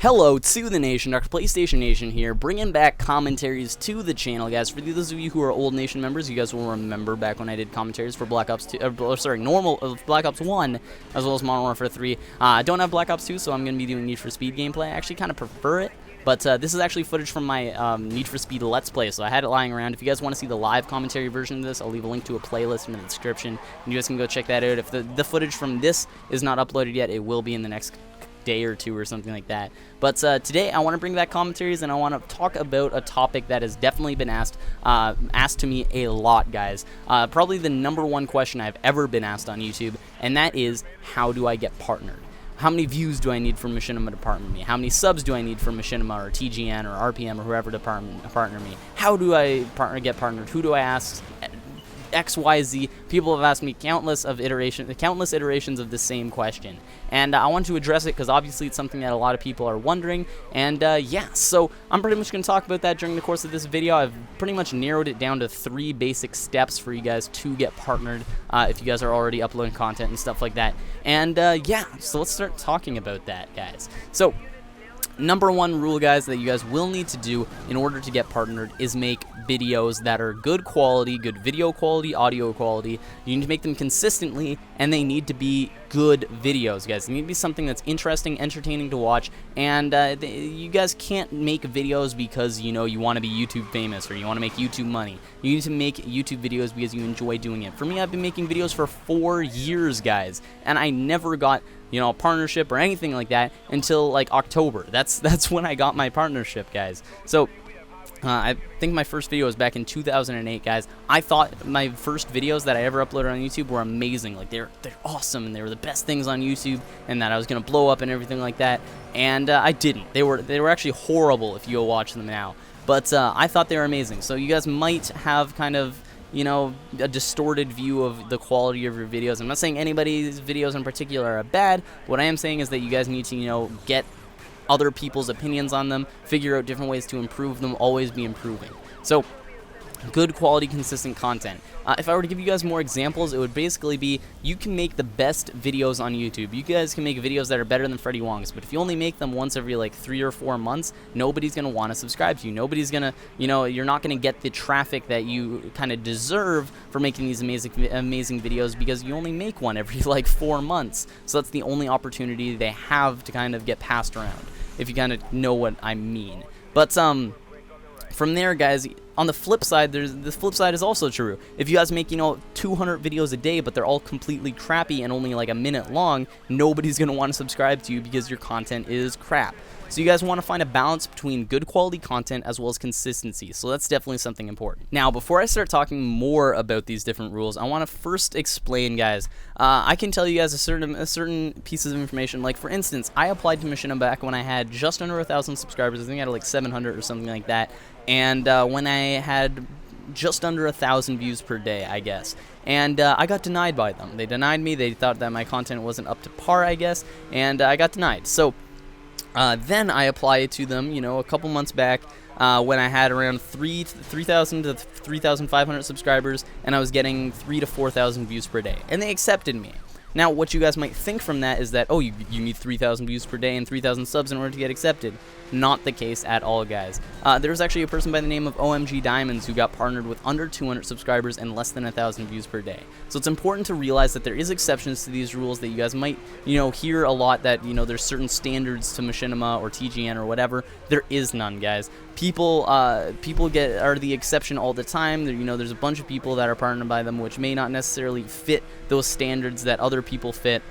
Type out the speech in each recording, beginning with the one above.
Hello to the nation, Dr. PlayStation Nation here, bringing back commentaries to the channel, guys. For those of you who are old Nation members, you guys will remember back when I did commentaries for Black Ops 2, Black Ops 1, as well as Modern Warfare 3. I don't have Black Ops 2, so I'm going to be doing Need for Speed gameplay. I actually kind of prefer it, but this is actually footage from my Need for Speed Let's Play, so I had it lying around. If you guys want to see the live commentary version of this, I'll leave a link to a playlist in the description, and you guys can go check that out. If the footage from this is not uploaded yet, it will be in the next day or two or something like that. But today I want to bring back commentaries, and I want to talk about a topic that has definitely been asked to me a lot, guys. Probably the #1 question I've ever been asked on YouTube, and that is, how do I get partnered? How many views do I need for Machinima to partner me? How many subs do I need for Machinima or TGN or RPM or whoever to partner me? How do I get partnered? Who do I ask? XYZ. People have asked me countless iterations of the same question, and I want to address it because obviously it's something that a lot of people are wondering. And yeah, so I'm pretty much going to talk about that during the course of this video. I've pretty much narrowed it down to 3 basic steps for you guys to get partnered if you guys are already uploading content and stuff like that. And yeah, so let's start talking about that, guys. So #1 rule, guys, that you guys will need to do in order to get partnered is make videos that are good quality, good video quality, audio quality. You need to make them consistently, and they need to be good videos, guys. They need to be something that's interesting, entertaining to watch, and you guys can't make videos because, you know, you want to be YouTube famous or you want to make YouTube money. You need to make YouTube videos because you enjoy doing it. For me, I've been making videos for 4 years, guys, and I never got, you know, a partnership or anything like that until like October. That's when I got my partnership, guys. So I think my first video was back in 2008, guys. I thought my first videos that I ever uploaded on YouTube were amazing. Like, they're awesome, and they were the best things on YouTube, and that I was gonna blow up and everything like that. And I didn't. They were actually horrible if you go watch them now. But I thought they were amazing. So you guys might have kind of, you know, a distorted view of the quality of your videos. I'm not saying anybody's videos in particular are bad. What I am saying is that you guys need to, you know, get other people's opinions on them, figure out different ways to improve them, always be improving. So, good quality, consistent content. If I were to give you guys more examples, it would basically be, you can make the best videos on YouTube. You guys can make videos that are better than Freddie Wong's, but if you only make them once every like 3 or 4 months, nobody's going to want to subscribe to you. Nobody's going to, you know, you're not going to get the traffic that you kind of deserve for making these amazing videos, because you only make one every like 4 months. So that's the only opportunity they have to kind of get passed around, if you kind of know what I mean. But from there, guys, on the flip side, the flip side is also true. If you guys make, you know, 200 videos a day, but they're all completely crappy and only like a minute long, nobody's going to want to subscribe to you because your content is crap. So you guys want to find a balance between good quality content as well as consistency. So that's definitely something important. Now, before I start talking more about these different rules, I want to first explain, guys. I can tell you guys a certain pieces of information. Like, for instance, I applied to Machinima back when I had just under 1,000 subscribers. I think I had like 700 or something like that. And when I had just under 1,000 views per day, I guess. And I got denied by them. They denied me. They thought that my content wasn't up to par, I guess. And I got denied. So then I applied to them, you know, a couple months back when I had around 3,000 to 3,500 subscribers, and I was getting 3,000 to 4,000 views per day. And they accepted me. Now, what you guys might think from that is that, oh, you need 3,000 views per day and 3,000 subs in order to get accepted. Not the case at all, guys. There was actually a person by the name of OMG Diamonds who got partnered with under 200 subscribers and less than 1,000 views per day. So it's important to realize that there is exceptions to these rules, that you guys might, you know, hear a lot that, you know, there's certain standards to Machinima or TGN or whatever. There is none, guys. People are the exception all the time. You know, there's a bunch of people that are partnered by them which may not necessarily fit those standards that other people fit.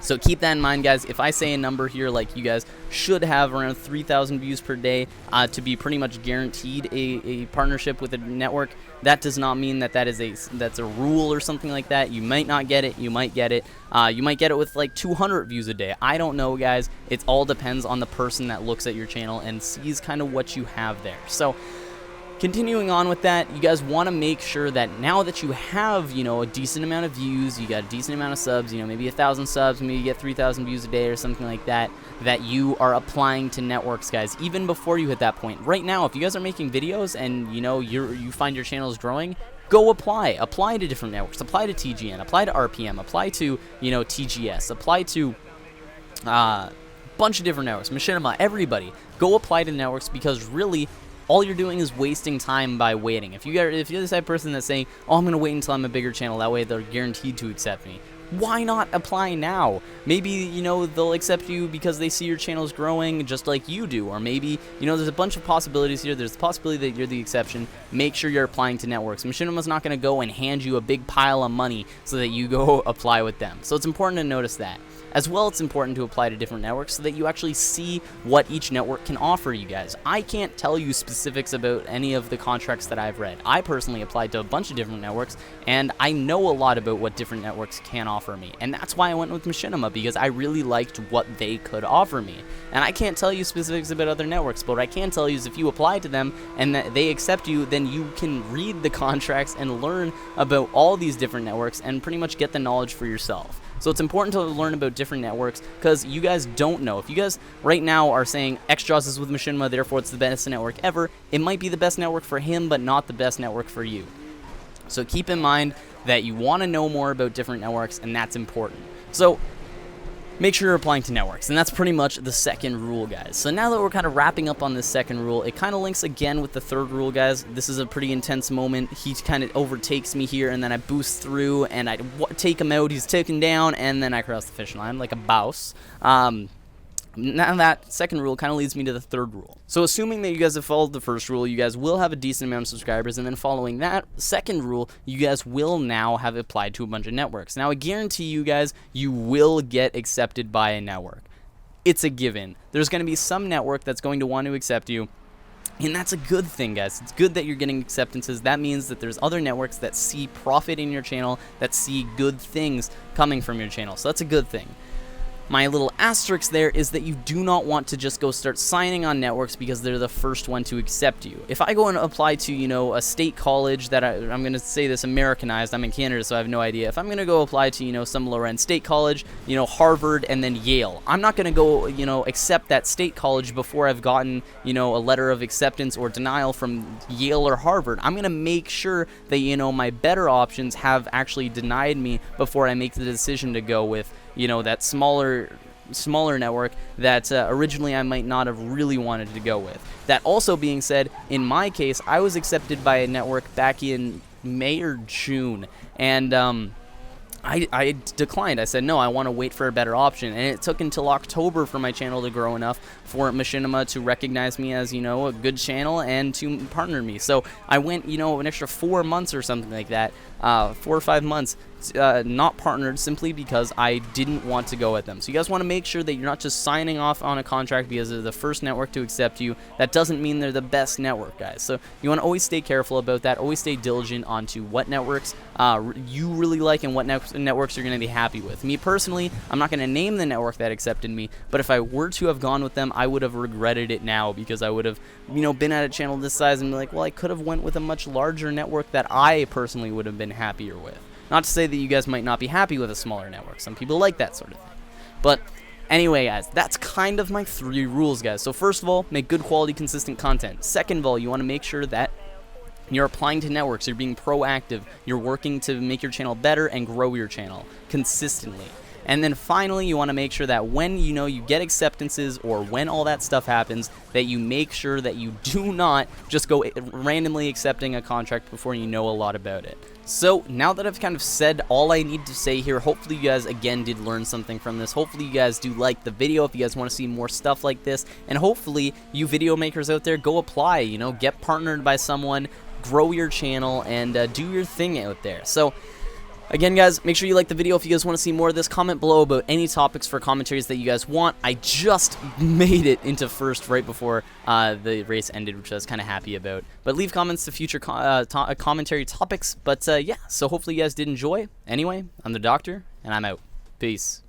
So keep that in mind, guys. If I say a number here, like, you guys should have around 3,000 views per day to be pretty much guaranteed a partnership with a network, that does not mean that that's a rule or something like that. You might not get it. You might get it. You might get it with like 200 views a day. I don't know, guys. It all depends on the person that looks at your channel and sees kind of what you have there. So continuing on with that, you guys want to make sure that now that you have, you know, a decent amount of views, you got a decent amount of subs, you know, maybe 1,000 subs, maybe you get 3,000 views a day or something like that, that you are applying to networks, guys, even before you hit that point. Right now, if you guys are making videos and, you know, you find your channel is growing, go apply to different networks, apply to TGN, apply to RPM, apply to, you know, TGS, apply to bunch of different networks, Machinima, everybody, go apply to networks, because really, all you're doing is wasting time by waiting. If you're the type of person that's saying, oh, I'm going to wait until I'm a bigger channel, that way they're guaranteed to accept me, why not apply now? Maybe, you know, they'll accept you because they see your channel's growing just like you do. Or maybe, you know, there's a bunch of possibilities here. There's the possibility that you're the exception. Make sure you're applying to networks. Machinima's not going to go and hand you a big pile of money so that you go apply with them. So it's important to notice that. As well, it's important to apply to different networks so that you actually see what each network can offer you guys. I can't tell you specifics about any of the contracts that I've read. I personally applied to a bunch of different networks, and I know a lot about what different networks can offer me. And that's why I went with Machinima, because I really liked what they could offer me. And I can't tell you specifics about other networks, but what I can tell you is if you apply to them and that they accept you, then you can read the contracts and learn about all these different networks and pretty much get the knowledge for yourself. So it's important to learn about different networks, because you guys don't know. If you guys right now are saying XJaws is with Machinima, therefore it's the best network ever, it might be the best network for him, but not the best network for you. So keep in mind that you want to know more about different networks, and that's important. So make sure you're applying to networks, and that's pretty much the second rule, guys. So now that we're kind of wrapping up on this second rule, it kind of links again with the third rule, guys. This is a pretty intense moment. He kind of overtakes me here, and then I boost through, and I take him out. He's taken down, and then I cross the finish line like a boss. Now that second rule kind of leads me to the third rule. So assuming that you guys have followed the first rule, you guys will have a decent amount of subscribers, and then following that second rule, you guys will now have applied to a bunch of networks. Now I guarantee you guys, you will get accepted by a network. It's a given. There's going to be some network that's going to want to accept you, and that's a good thing, guys. It's good that you're getting acceptances. That means that there's other networks that see profit in your channel, that see good things coming from your channel. So that's a good thing. My little asterisk there is that you do not want to just go start signing on networks because they're the first one to accept you. If I go and apply to, you know, a state college that I'm going to say this Americanized, I'm in Canada, so I have no idea. If I'm going to go apply to, you know, some lower-end state college, you know, Harvard and then Yale, I'm not going to go, you know, accept that state college before I've gotten, you know, a letter of acceptance or denial from Yale or Harvard. I'm going to make sure that, you know, my better options have actually denied me before I make the decision to go with, you know, that smaller network that originally I might not have really wanted to go with. That also being said, in my case, I was accepted by a network back in May or June, and I declined. I said, no, I want to wait for a better option. And it took until October for my channel to grow enough for Machinima to recognize me as, you know, a good channel and to partner me. So I went, you know, an extra 4 months or something like that, 4 or 5 months, not partnered simply because I didn't want to go with them. So you guys want to make sure that you're not just signing off on a contract because they're the first network to accept you. That doesn't mean they're the best network, guys. So you want to always stay careful about that. Always stay diligent onto what networks you really like and what networks you're going to be happy with. Me personally, I'm not going to name the network that accepted me, but if I were to have gone with them, I would have regretted it now, because I would have, you know, been at a channel this size and be like, well, I could have went with a much larger network that I personally would have been happier with. Not to say that you guys might not be happy with a smaller network. Some people like that sort of thing. But anyway, guys, that's kind of my 3 rules, guys. So first of all, make good quality, consistent content. Second of all, you want to make sure that you're applying to networks, you're being proactive, you're working to make your channel better and grow your channel consistently. And then finally, you want to make sure that when, you know, you get acceptances or when all that stuff happens, that you make sure that you do not just go randomly accepting a contract before you know a lot about it. So now that I've kind of said all I need to say here, hopefully you guys again did learn something from this. Hopefully you guys do like the video if you guys want to see more stuff like this. And hopefully you video makers out there, go apply, you know, get partnered by someone, grow your channel, and do your thing out there. So again, guys, make sure you like the video. If you guys want to see more of this, comment below about any topics for commentaries that you guys want. I just made it into first right before the race ended, which I was kind of happy about. But leave comments to future commentary topics. But yeah, so hopefully you guys did enjoy. Anyway, I'm the Doctor, and I'm out. Peace.